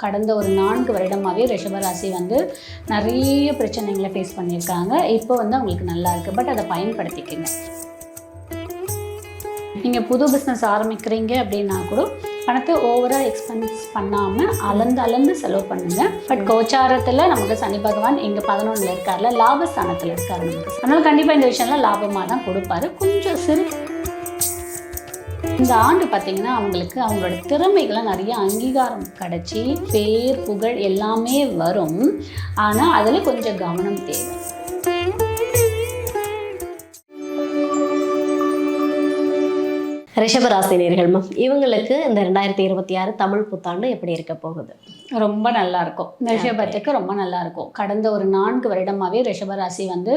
கடந்த ஒரு 4 வருடமாகவே ரிஷபராசி வந்து நிறைய பிரச்சனைகளை ஃபேஸ் பண்ணியிருக்காங்க. இப்போ வந்து அவங்களுக்கு நல்லா இருக்குது. பட் அதை பயன்படுத்திக்கங்க. நீங்கள் புது பிஸ்னஸ் ஆரம்பிக்கிறீங்க அப்படின்னா கூட பணத்தை ஓவராக எக்ஸ்பென்ஸ் பண்ணாமல் அளந்து செலவு பண்ணுங்கள். பட் கோச்சாரத்தில் நமக்கு சனி பகவான் எங்கள் 11 இருக்கார்ல, லாபஸ்தானத்தில் இருக்கார் நமக்கு. அதனால் கண்டிப்பாக இந்த விஷயம்லாம் லாபமாக தான் கொடுப்பாரு. கொஞ்சம் இந்த ஆண்டு பார்த்தீங்கன்னா அவங்களுக்கு அவங்களோட திறமைகளை நிறைய அங்கீகாரம் கிடைச்சி பேர் புகழ் எல்லாமே வரும். ஆனால் அதில் கொஞ்சம் கவனம் தேவை. ரிஷபராசினியர்கள் இவங்களுக்கு இந்த 2026 தமிழ் புத்தாண்டு எப்படி இருக்க போகுது? ரொம்ப நல்லா இருக்கும். ரிஷபத்துக்கு ரொம்ப நல்லா இருக்கும். கடந்த ஒரு 4 வருடமாகவே ரிஷபராசி வந்து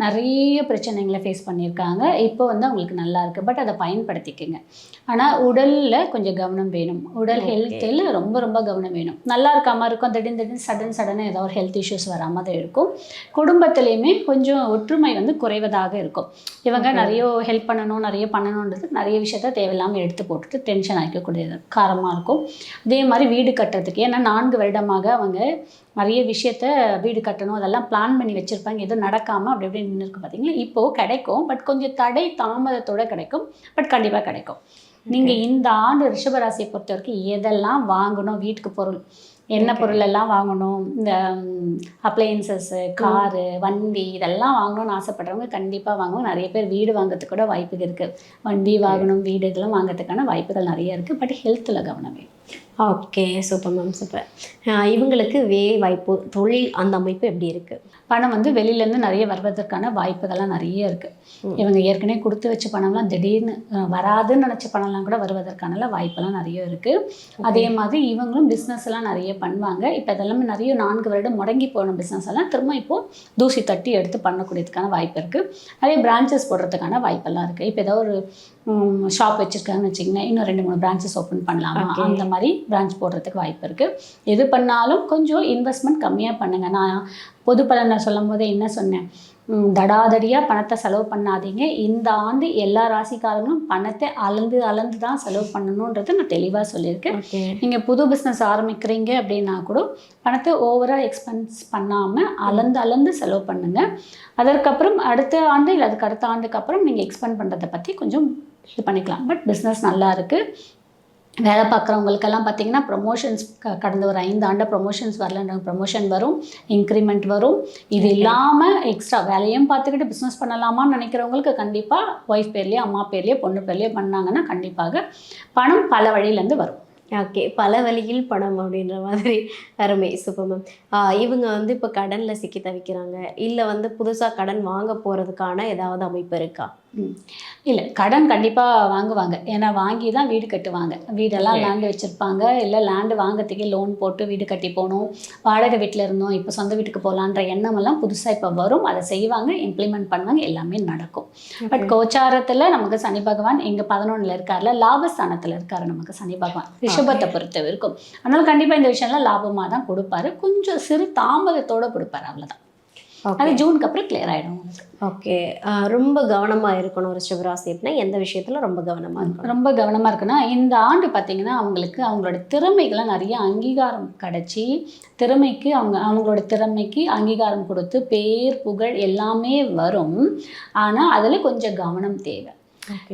நிறைய பிரச்சனைகளை ஃபேஸ் பண்ணியிருக்காங்க. இப்போ வந்து அவங்களுக்கு நல்லா இருக்குது. பட் அதை பயன்படுத்திக்கங்க. ஆனால் உடலில் கொஞ்சம் கவனம் வேணும். உடல் ஹெல்த்தில் ரொம்ப கவனம் வேணும். நல்லா இருக்காமல் இருக்கும். திடீர்னு சடனாக ஏதோ ஒரு ஹெல்த் இஷ்யூஸ் வராமல் தான் இருக்கும். குடும்பத்துலேயுமே கொஞ்சம் ஒற்றுமை வந்து குறைவதாக இருக்கும். இவங்க நிறைய ஹெல்ப் பண்ணணும், நிறைய பண்ணணுன்றது நிறைய விஷயத்த தேவையில்லாமல் எடுத்து போட்டுட்டு டென்ஷன் ஆகிக்கக்கூடியது காரமாக இருக்கும். அதே மாதிரி வீடு கட்டுறதுக்கு, ஏன்னா 4 வருடமாக அவங்க நிறைய விஷயத்த வீடு கட்டணும் அதெல்லாம் பிளான் பண்ணி வச்சுருப்பாங்க. எதுவும் நடக்காமல் அப்படி இப்படி நின்று இருக்கு பார்த்தீங்களா. இப்போது கிடைக்கும். பட் கொஞ்சம் தடை தாமதத்தோடு கிடைக்கும். பட் கண்டிப்பாக கிடைக்கும். நீங்கள் இந்த ஆண்டு ரிஷபராசியை பொறுத்த வரைக்கும் எதெல்லாம் வாங்கணும், வீட்டுக்கு பொருள் என்ன பொருள் எல்லாம் வாங்கணும், இந்த அப்ளையன்சஸ்ஸு, காரு, வண்டி இதெல்லாம் வாங்கணும்னு ஆசைப்படுறவங்க கண்டிப்பாக வாங்குவோம். நிறைய பேர் வீடு வாங்கிறதுக்கு கூட வாய்ப்பு இருக்குது. வண்டி வாங்கணும், வீடு இதெல்லாம் வாங்கிறதுக்கான வாய்ப்புகள் நிறைய இருக்குது. பட் ஹெல்த்தில் கவனம் வேணும். Okay, super ma'am, super. இவங்களுக்கு வேலை வாய்ப்பு, தொழில் அந்த அமைப்பு எப்படி இருக்குது? பணம் வந்து வெளியிலேருந்து நிறைய வருவதற்கான வாய்ப்புகள்லாம் நிறைய இருக்குது. இவங்க ஏற்கனவே கொடுத்து வச்ச பணம்லாம் திடீர்னு வராதுன்னு நினச்ச பணம்லாம் கூட வருவதற்கான வாய்ப்பெல்லாம் நிறைய இருக்குது. அதே மாதிரி இவங்களும் பிஸ்னஸ் எல்லாம் நிறைய பண்ணுவாங்க. இப்போ இதெல்லாமே நிறைய 4 வருடம் முடங்கி போன பிஸ்னஸ் எல்லாம் திரும்ப இப்போது தூசி தட்டி எடுத்து பண்ணக்கூடியதுக்கான வாய்ப்பு இருக்குது. நிறைய பிரான்ச்சஸ் போடுறதுக்கான வாய்ப்பெல்லாம் இருக்குது. இப்போ ஏதோ ஒரு ஷாப் வச்சுருக்காங்கன்னு வச்சிங்கன்னா இன்னும் 2-3 பிரான்ச்சஸ் ஓப்பன் பண்ணலாமா, அந்த மாதிரி பிரான்ச் போடுறதுக்கு வாய்ப்பு இருக்குது. எது பண்ணாலும் கொஞ்சம் இன்வெஸ்ட்மெண்ட் கம்மியாக பண்ணுங்கள். நான் பொது பலனை சொல்லும் போதே என்ன சொன்னேன், தடாதடியாக பணத்தை செலவு பண்ணாதீங்க. இந்த ஆண்டு எல்லா ராசிக்காரங்களும் பணத்தை அளந்து தான் செலவு பண்ணணுன்றதை நான் தெளிவாக சொல்லியிருக்கேன். நீங்கள் புது பிஸ்னஸ் ஆரம்பிக்கிறீங்க அப்படின்னா கூட பணத்தை ஓவராக எக்ஸ்பென்ஸ் பண்ணாமல் அளந்து செலவு பண்ணுங்கள். அதற்கப்புறம் அடுத்த ஆண்டு இல்லை அதுக்கு அடுத்த ஆண்டுக்கு அப்புறம் நீங்கள் எக்ஸ்பெண்ட் பண்ணுறதை பற்றி கொஞ்சம் இது பண்ணிக்கலாம். பட் பிஸ்னஸ் நல்லா இருக்குது. வேலை பார்க்குறவங்களுக்கெல்லாம் பார்த்தீங்கன்னா ப்ரொமோஷன்ஸ் கடந்த ஒரு 5 ஆண்டு ப்ரொமோஷன்ஸ் வரலன்ற ப்ரொமோஷன் வரும், இன்க்ரிமெண்ட் வரும். இது இல்லாமல் எக்ஸ்ட்ரா வேலையும் பார்த்துக்கிட்டு பிஸ்னஸ் பண்ணலாமான்னு நினைக்கிறவங்களுக்கு கண்டிப்பாக ஒய்ஃப் பேர்லேயோ அம்மா பேர்லேயோ பொண்ணு பேர்லேயோ பண்ணாங்கன்னா கண்டிப்பாக பணம் பல வழியிலேருந்து வரும். ஓகே, பல வழியில் பணம் அப்படின்ற மாதிரி. அருமை, சூப்பர் மேம். இவங்க வந்து இப்போ கடனில் சிக்கி தவிக்கிறாங்க, இல்லை வந்து புதுசாக கடன் வாங்க போகிறதுக்கான ஏதாவது அமைப்பு இருக்கா? இல்லை, கடன் கண்டிப்பாக வாங்குவாங்க. ஏன்னா வாங்கி தான் வீடு கட்டுவாங்க. வீடெல்லாம் லேண்டு வச்சுருப்பாங்க. இல்லை லேண்டு வாங்கிறதுக்கே லோன் போட்டு வீடு கட்டி போகணும், வாடகை வீட்டில் இருந்தோம் இப்போ சொந்த வீட்டுக்கு போகலான்ற எண்ணமெல்லாம் புதுசாக இப்போ வரும். அதை செய்வாங்க, இம்ப்ளிமெண்ட் பண்ணுவாங்க, எல்லாமே நடக்கும். பட் கோச்சாரத்தில் நமக்கு சனி பகவான் எங்கள் 11 இருக்கார்ல, லாபஸ்தானத்தில் இருக்கார் நமக்கு சனி பகவான் ரிஷபத்தை பொறுத்த வரைக்கும். அதனால் கண்டிப்பாக இந்த விஷயம்லாம் லாபமாக தான் கொடுப்பாரு. கொஞ்சம் சிறு தாமதத்தோடு கொடுப்பாரு, அவ்வளோதான். அது ஜூனுக்கு அப்புறம் கிளியர் ஆகிடும். ஓகே, ரொம்ப கவனமாக இருக்கணும் ரிஷபராசி அப்படின்னா எந்த விஷயத்தில் ரொம்ப கவனமாக இருக்கணும்? ரொம்ப கவனமாக இருக்குன்னா இந்த ஆண்டு பார்த்திங்கன்னா அவங்களுக்கு அவங்களோட திறமைகளை நிறைய அங்கீகாரம் கிடச்சி திறமைக்கு அவங்களோட திறமைக்கு அங்கீகாரம் கொடுத்து பேர் புகழ் எல்லாமே வரும். ஆனால் அதில் கொஞ்சம் கவனம் தேவை.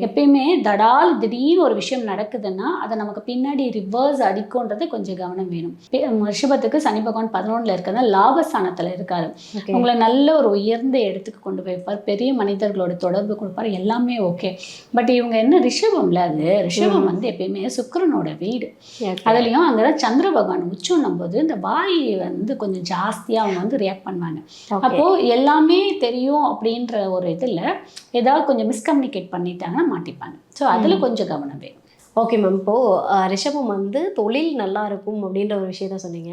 எப்பயுமே திடீர்னு ஒரு விஷயம் நடக்குதுன்னா அதை நமக்கு பின்னாடி ரிவர்ஸ் அடிக்கும்ன்றது கொஞ்சம் கவனம் வேணும். ரிஷபத்துக்கு சனி பகவான் 11 இருக்கிறதுனால லாபஸ்தானத்தில் இருக்காரு. உங்களை நல்ல ஒரு உயர்ந்த இடத்துக்கு கொண்டு போய்ப்பார், பெரிய மனிதர்களோட தொடர்பு கொடுப்பார், எல்லாமே ஓகே. பட் இவங்க என்ன ரிஷபம்ல, அது ரிஷபம் வந்து எப்பயுமே சுக்கிரனோட வீடு. அதுலேயும் அங்கே தான் சந்திர பகவான் உச்சம் போது இந்த வாய் வந்து கொஞ்சம் ஜாஸ்தியாக அவங்க வந்து ரியாக்ட் பண்ணுவாங்க. அப்போது எல்லாமே தெரியும் அப்படின்ற ஒரு இதில் ஏதாவது கொஞ்சம் மிஸ்கம்யூனிகேட் பண்ணிட்டு மாட்டிப்பாங்க. ஸோ அதில் கொஞ்சம் கவனம் வேணும். ஓகே மேம், இப்போது ரிஷபம் வந்து தொழில் நல்லா இருக்கும் அப்படின்ற ஒரு விஷயத்த சொன்னீங்க.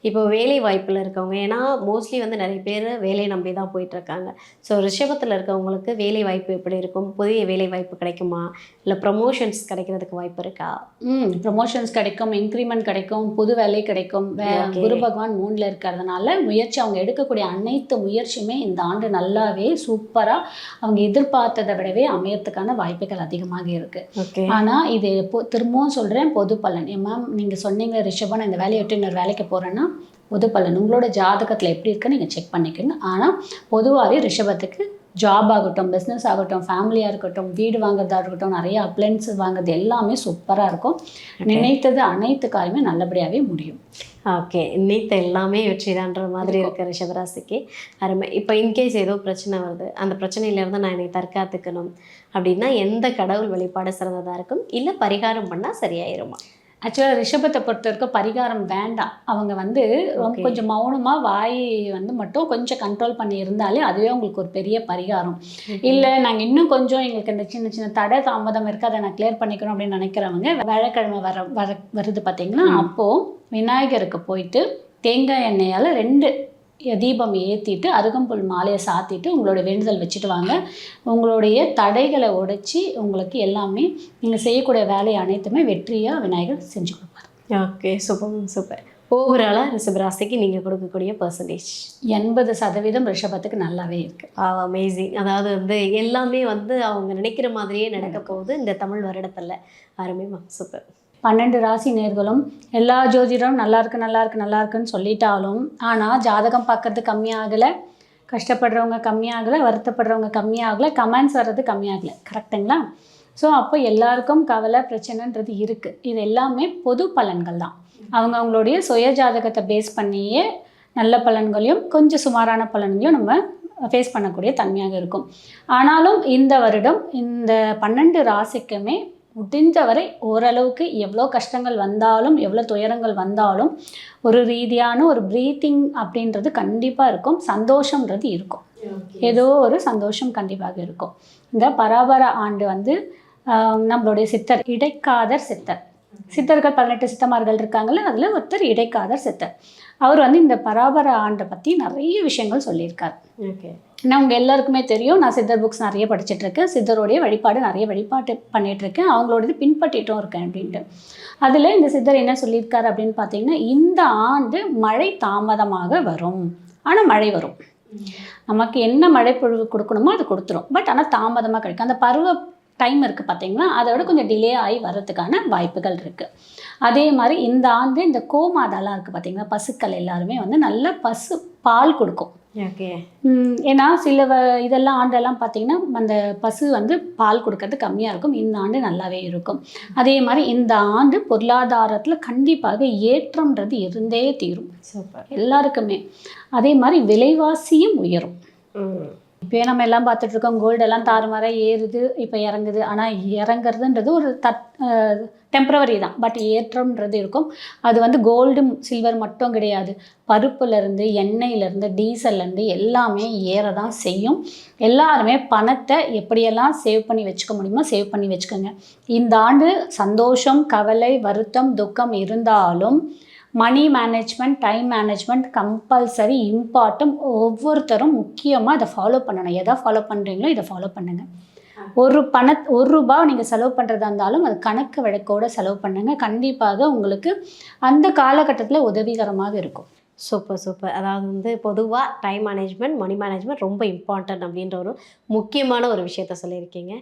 இப்போ வேலை வாய்ப்பில் இருக்கவங்க, ஏன்னா மோஸ்ட்லி வந்து நிறைய பேர் வேலையை நம்பி தான் போயிட்டுருக்காங்க. ஸோ ரிஷபத்தில் இருக்கவங்களுக்கு வேலை வாய்ப்பு எப்படி இருக்கும்? புதிய வேலை வாய்ப்பு கிடைக்குமா, இல்லை ப்ரமோஷன்ஸ் கிடைக்கிறதுக்கு வாய்ப்பு இருக்கா? ப்ரமோஷன்ஸ் கிடைக்கும், இன்க்ரிமெண்ட் கிடைக்கும், புது வேலை கிடைக்கும். குரு பகவான் 3 இருக்கிறதுனால அவங்க எடுக்கக்கூடிய அனைத்து முயற்சியுமே இந்த ஆண்டு நல்லாவே சூப்பராக அவங்க எதிர்பார்த்ததை விடவே அமையறதுக்கான வாய்ப்புகள் அதிகமாக இருக்குது. ஆனால் இது திரும்பவும் சொல்கிறேன், பொது பலன். மேம் நீங்கள் சொன்னீங்க ரிஷபம் நான் இந்த வேலையை விட்டு இன்னொரு வேலைக்கு போகிறேன்னா பொது பலன். உங்களோட ஜாதகத்தில் எப்படி இருக்குன்னு நீங்கள் செக் பண்ணிக்கோங்க. ஆனால் பொதுவாகவே ரிஷபத்துக்கு ஜாப் ஆகட்டும், பிஸ்னஸ் ஆகட்டும், ஃபேமிலியாக இருக்கட்டும், வீடு வாங்குறதா இருக்கட்டும், நிறைய அப்ளைன்ஸ் வாங்குறது எல்லாமே சூப்பராக இருக்கும். நினைத்தது அனைத்து காரியமே நல்லபடியாகவே முடியும். ஓகே, நினைத்த எல்லாமே வெற்றிதான்ற மாதிரி இருக்க ரிஷபராசிக்கு அருமை. இப்போ இன்கேஸ் ஏதோ பிரச்சனை வருது, அந்த பிரச்சனையிலேருந்து நான் என்னை தற்காத்துக்கணும் அப்படின்னா எந்த கடவுள் வழிபாடு சிறந்ததாக இருக்கும், இல்லை பரிகாரம் பண்ணால் சரியாயிருமா? ஆக்சுவலாக ரிஷபத்தை பொறுத்த வரைக்கும் பரிகாரம் வேண்டாம். அவங்க வந்து ரொம்ப கொஞ்சம் மௌனமாக வாய் வந்து மட்டும் கொஞ்சம் கண்ட்ரோல் பண்ணி இருந்தாலே அதுவே உங்களுக்கு ஒரு பெரிய பரிகாரம். இல்லை நாங்கள் இன்னும் கொஞ்சம் எங்களுக்கு இந்த சின்ன சின்ன தடை தாமதம் இருக்குது, அதை நான் கிளியர் பண்ணிக்கணும் அப்படின்னு நினைக்கிறவங்க வியாழக்கிழமை வருது பார்த்தீங்கன்னா, அப்போது விநாயகருக்கு போயிட்டு தேங்காய் எண்ணெயால் 2 தீபம் ஏற்றிட்டு அருகம்புல் மாலையை சாத்திட்டு உங்களோட வேண்டுதல் வச்சுட்டு வாங்க. உங்களுடைய தடைகளை உடைச்சி உங்களுக்கு எல்லாமே நீங்கள் செய்யக்கூடிய வேலை அனைத்துமே வெற்றியாக விநாயகர் செஞ்சு கொடுப்பார். Okay, super. ஓவராலாக ரிஷபராசிக்கு நீங்கள் கொடுக்கக்கூடிய பர்சன்டேஜ் 80% ரிஷபத்துக்கு நல்லாவே இருக்குது. அமேசிங். அதாவது வந்து எல்லாமே வந்து அவங்க நினைக்கிற மாதிரியே நடக்க போகுது இந்த தமிழ் வருடத்தில். அருமைமா, சூப்பர். 12 ராசி நேர்களும் எல்லா ஜோதிடரும் நல்லா இருக்குன்னு சொல்லிட்டாலும், ஆனால் ஜாதகம் பார்க்கறது கம்மியாகலை, கஷ்டப்படுறவங்க கம்மியாகலை, வருத்தப்படுறவங்க கம்மியாகலை, கமெண்ட்ஸ் வர்றது கம்மியாகலை. கரெக்டுங்களா? ஸோ அப்போ எல்லாருக்கும் கவலை பிரச்சனைன்றது இருக்குது. இது எல்லாமே பொது பலன்கள் தான். அவங்களுடைய சுய ஜாதகத்தை பேஸ் பண்ணியே நல்ல பலன்களையும் கொஞ்சம் சுமாரான பலன்களையும் நம்ம ஃபேஸ் பண்ணக்கூடிய தன்மையாக இருக்கும். ஆனாலும் இந்த வருடம் இந்த 12 ராசிக்குமே முடிந்தவரை ஓரளவுக்கு எவ்வளோ கஷ்டங்கள் வந்தாலும் எவ்வளோ துயரங்கள் வந்தாலும் ஒரு ரீதியான ஒரு ப்ரீத்திங் அப்படின்றது கண்டிப்பாக இருக்கும். சந்தோஷம்ன்றது இருக்கும். ஏதோ ஒரு சந்தோஷம் கண்டிப்பாக இருக்கும். இந்த பராபர ஆண்டு வந்து நம்மளுடைய சித்தர் இடைக்காதர் சித்தர், சித்தர்கள் 18 சித்தமார்கள் இருக்காங்கல்ல, அதில் ஒருத்தர் இடைக்காதர் சித்தர். அவர் வந்து இந்த பராபர ஆண்டை பற்றி நிறைய விஷயங்கள் சொல்லியிருக்கார். ஓகே, நான் உங்கள் எல்லாருக்குமே தெரியும், நான் சித்தர் புக்ஸ் நிறைய படிச்சுட்ருக்கேன், சித்தருடைய நிறைய வழிபாட்டு பண்ணிகிட்ருக்கேன், அவங்களோடது பின்பற்றிட்டும் இருக்கேன் அப்படின்ட்டு. அதில் இந்த சித்தர் என்ன சொல்லியிருக்காரு அப்படின்னு பார்த்தீங்கன்னா, இந்த ஆண்டு மழை தாமதமாக வரும், ஆனால் மழை வரும். நமக்கு என்ன மழை பொழிவு கொடுக்கணுமோ அது கொடுத்துரும், பட் ஆனால் தாமதமாக கிடைக்கும். அந்த பருவ டைம் இருக்குது பார்த்தீங்களா, அதோட கொஞ்சம் டிலே ஆகி வர்றதுக்கான வாய்ப்புகள் இருக்குது. அதே மாதிரி இந்த ஆண்டு இந்த கோமாதாலாம் இருக்குது பார்த்தீங்கன்னா, பசுக்கள் எல்லாருமே வந்து நல்ல பசு பால் கொடுக்கும். ஓகே, ஏன்னா சில இதெல்லாம் ஆண்டெல்லாம் பார்த்தீங்கன்னா அந்த பசு வந்து பால் கொடுக்கறது கம்மியாக இருக்கும். இந்த ஆண்டு நல்லாவே இருக்கும். அதே மாதிரி இந்த ஆண்டு பொருளாதாரத்தில் கண்டிப்பாக ஏற்றம்ன்றது இருந்தே தீரும். சூப்பர். எல்லாருக்குமே. அதே மாதிரி விலைவாசியும் உயரும். இப்போ நம்ம எல்லாம் பார்த்துட்ருக்கோம், கோல்டெல்லாம் தாறுமாறாக ஏறுது, இப்போ இறங்குது. ஆனால் இறங்குறதுன்றது ஒரு டெம்பரவரி தான், பட் ஏற்றம்ன்றது இருக்கும். அது வந்து கோல்டு சில்வர் மட்டும் கிடையாது, பருப்புலேருந்து எண்ணெயிலேருந்து டீசல்லேருந்து எல்லாமே ஏற தான் செய்யும். எல்லாருமே பணத்தை எப்படியெல்லாம் சேவ் பண்ணி வச்சுக்க முடியுமோ சேவ் பண்ணி வச்சுக்கோங்க. இந்த ஆண்டு சந்தோஷம், கவலை, வருத்தம், துக்கம் இருந்தாலும் money management, time management compulsory important. ஒவ்வொருத்தரும் முக்கியமாக இதை ஃபாலோ பண்ணணும். எதை ஃபாலோ பண்ணுறீங்களோ இதை ஃபாலோ பண்ணுங்கள். ஒரு ரூபா நீங்கள் செலவு பண்ணுறதா இருந்தாலும் அது கணக்கு வழக்கோடு செலவு பண்ணுங்கள். கண்டிப்பாக உங்களுக்கு அந்த காலகட்டத்தில் உதவிகரமாக இருக்கும். சூப்பர். அதாவது வந்து பொதுவாக டைம் மேனேஜ்மெண்ட், மணி மேனேஜ்மெண்ட் ரொம்ப இம்பார்ட்டன்ட் அப்படின்ற ஒரு முக்கியமான ஒரு விஷயத்த சொல்லியிருக்கீங்க.